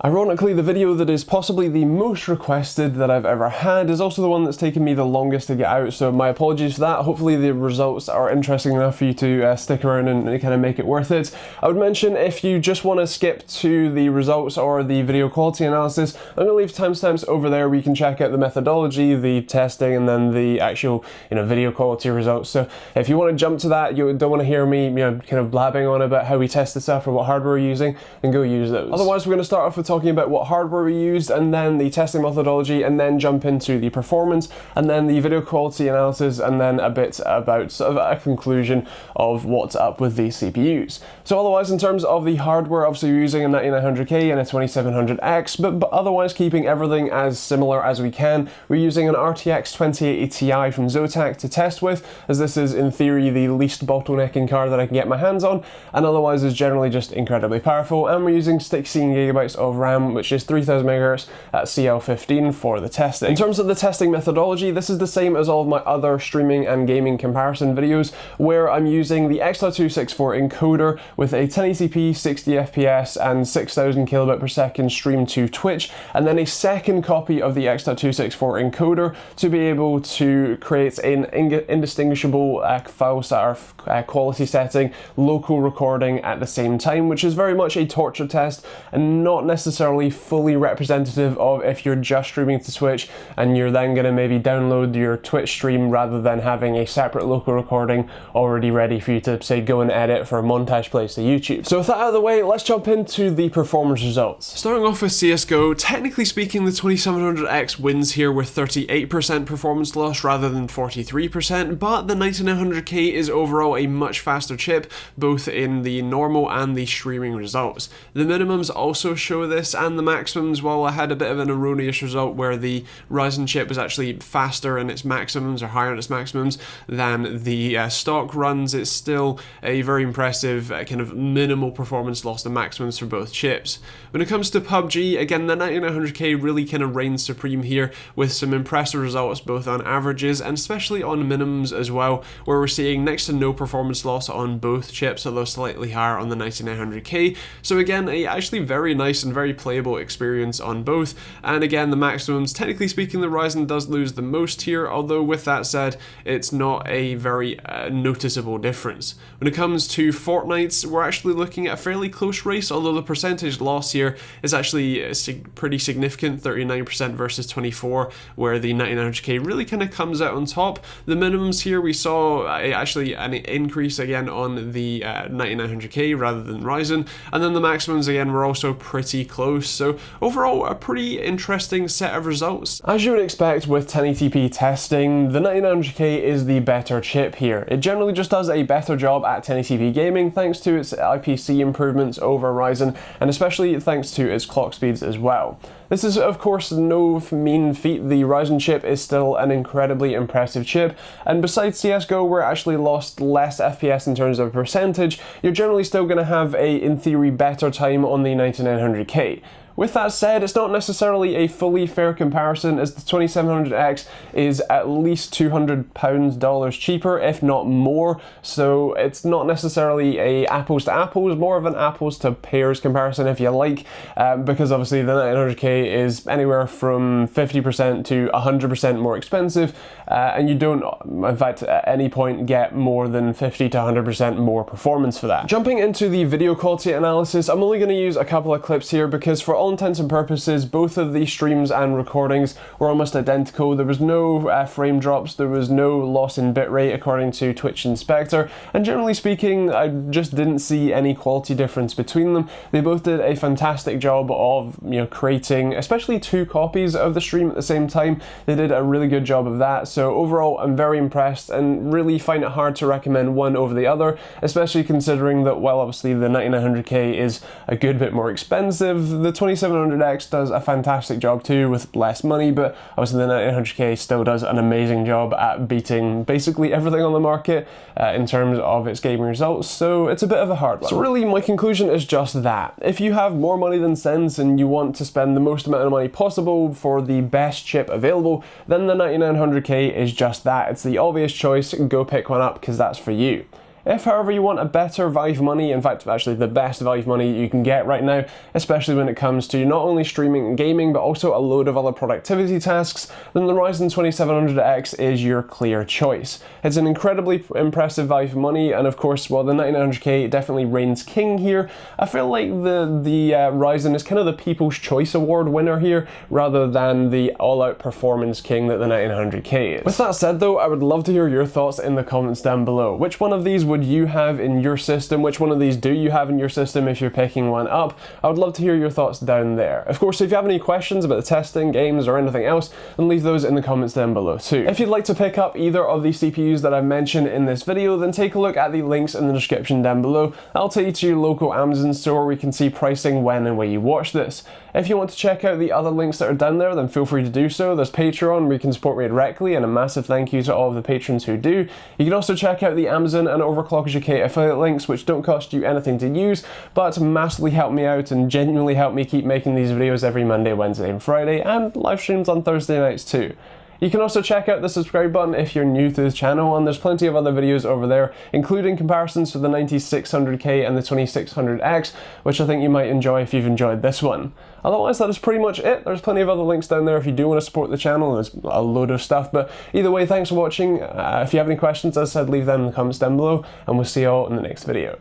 Ironically, the video that is possibly the most requested that I've ever had is also the one that's taken me the longest to get out, so my apologies for that. Hopefully the results are interesting enough for you to stick around and kind of make it worth it. I would mention, if you just want to skip to the results or the video quality analysis, I'm going to leave timestamps over there where you can check out the methodology, the testing, and then the actual video quality results. So if you want to jump to that, you don't want to hear me kind of blabbing on about how we test the stuff or what hardware we're using, then go use those. Otherwise, we're going to start off with talking about what hardware we used, and then the testing methodology, and then jump into the performance, and then the video quality analysis, and then a bit about sort of a conclusion of what's up with these CPUs. So otherwise, in terms of the hardware, obviously we're using a 9900K and a 2700X, but otherwise keeping everything as similar as we can. We're using an RTX 2080 Ti from Zotac to test with, as this is in theory the least bottlenecking card that I can get my hands on, and otherwise is generally just incredibly powerful. And we're using 16GB of RAM, which is 3000 MHz at CL15 for the testing. In terms of the testing methodology, this is the same as all of my other streaming and gaming comparison videos, where I'm using the X.264 encoder with a 1080p 60 FPS and 6000 kilobit per second stream to Twitch, and then a second copy of the X.264 encoder to be able to create an indistinguishable file quality setting, local recording at the same time, which is very much a torture test and not necessarily fully representative of if you're just streaming to Twitch and you're then going to maybe download your Twitch stream rather than having a separate local recording already ready for you to, say, go and edit for a montage place to YouTube. So with that out of the way, let's jump into the performance results. Starting off with CSGO, technically speaking, the 2700X wins here with 38% performance loss rather than 43%, but the 9900K is overall a much faster chip, both in the normal and the streaming results. The minimums also show this, and the maximums, well, I had a bit of an erroneous result where the Ryzen chip was actually faster in its maximums, or higher in its maximums, than the stock runs. It's still a very impressive kind of minimal performance loss to maximums for both chips. When it comes to PUBG, again, the 9900K really kind of reigns supreme here with some impressive results both on averages and especially on minimums as well, where we're seeing next to no performance loss on both chips, although slightly higher on the 9900K. So again, a actually very nice and very playable experience on both. And again, the maximums, technically speaking, the Ryzen does lose the most here, although with that said, it's not a very noticeable difference. When it comes to Fortnite, we're actually looking at a fairly close race, although the percentage loss here is actually pretty significant, 39% versus 24%, where the 9900K really kind of comes out on top. The minimums here, we saw actually an increase again on the 9900K rather than Ryzen, and then the maximums again were also pretty close. So overall, a pretty interesting set of results. As you would expect with 1080p testing, the 9900K is the better chip here. It generally just does a better job at 1080p gaming thanks to its IPC improvements over Ryzen, and especially thanks to its clock speeds as well. This is of course no mean feat. The Ryzen chip is still an incredibly impressive chip, and besides CSGO, where it actually lost less FPS in terms of percentage, you're generally still going to have a, in theory, better time on the 9900K. With that said, it's not necessarily a fully fair comparison, as the 2700X is at least £200 cheaper, if not more, so it's not necessarily a apples to apples, more of an apples to pears comparison if you like, because obviously the 900K is anywhere from 50% to 100% more expensive, and you don't, in fact, at any point get more than 50 to 100% more performance for that. Jumping into the video quality analysis, I'm only going to use a couple of clips here because for all intents and purposes, both of these streams and recordings were almost identical. There was no frame drops, there was no loss in bitrate according to Twitch Inspector, and generally speaking, I just didn't see any quality difference between them. They both did a fantastic job of creating, especially two copies of the stream at the same time. They did a really good job of that. So overall, I'm very impressed and really find it hard to recommend one over the other, especially considering that, well, obviously the 9900K is a good bit more expensive. The 2700X does a fantastic job too with less money, but obviously the 9900K still does an amazing job at beating basically everything on the market in terms of its gaming results, so it's a bit of a hard one. So really, my conclusion is just that. If you have more money than sense and you want to spend the most amount of money possible for the best chip available, then the 9900K is just that. It's the obvious choice. Go pick one up because that's for you. If, however, you want a better value for money, in fact, actually the best value for money you can get right now, especially when it comes to not only streaming and gaming, but also a load of other productivity tasks, then the Ryzen 2700X is your clear choice. It's an incredibly impressive value for money, and of course, while the 9900K definitely reigns king here, I feel like the Ryzen is kind of the People's Choice Award winner here, rather than the all-out performance king that the 9900K is. With that said though, I would love to hear your thoughts in the comments down below. Which one of these would you have in your system? Which one of these do you have in your system if you're picking one up? I would love to hear your thoughts down there. Of course, if you have any questions about the testing, games, or anything else, then leave those in the comments down below too. If you'd like to pick up either of these CPUs that I've mentioned in this video, then take a look at the links in the description down below. I'll take you to your local Amazon store where you can see pricing when and where you watch this. If you want to check out the other links that are down there, then feel free to do so. There's Patreon where you can support me directly, and a massive thank you to all of the patrons who do. You can also check out the Amazon and Overclockers UK affiliate links, which don't cost you anything to use, but massively help me out and genuinely help me keep making these videos every Monday, Wednesday, and Friday, and live streams on Thursday nights too. You can also check out the subscribe button if you're new to the channel, and there's plenty of other videos over there, including comparisons to the 9600K and the 2600X, which I think you might enjoy if you've enjoyed this one. Otherwise, that is pretty much it. There's plenty of other links down there if you do want to support the channel. There's a load of stuff, but either way, thanks for watching. If you have any questions, as I said, leave them in the comments down below, and we'll see you all in the next video.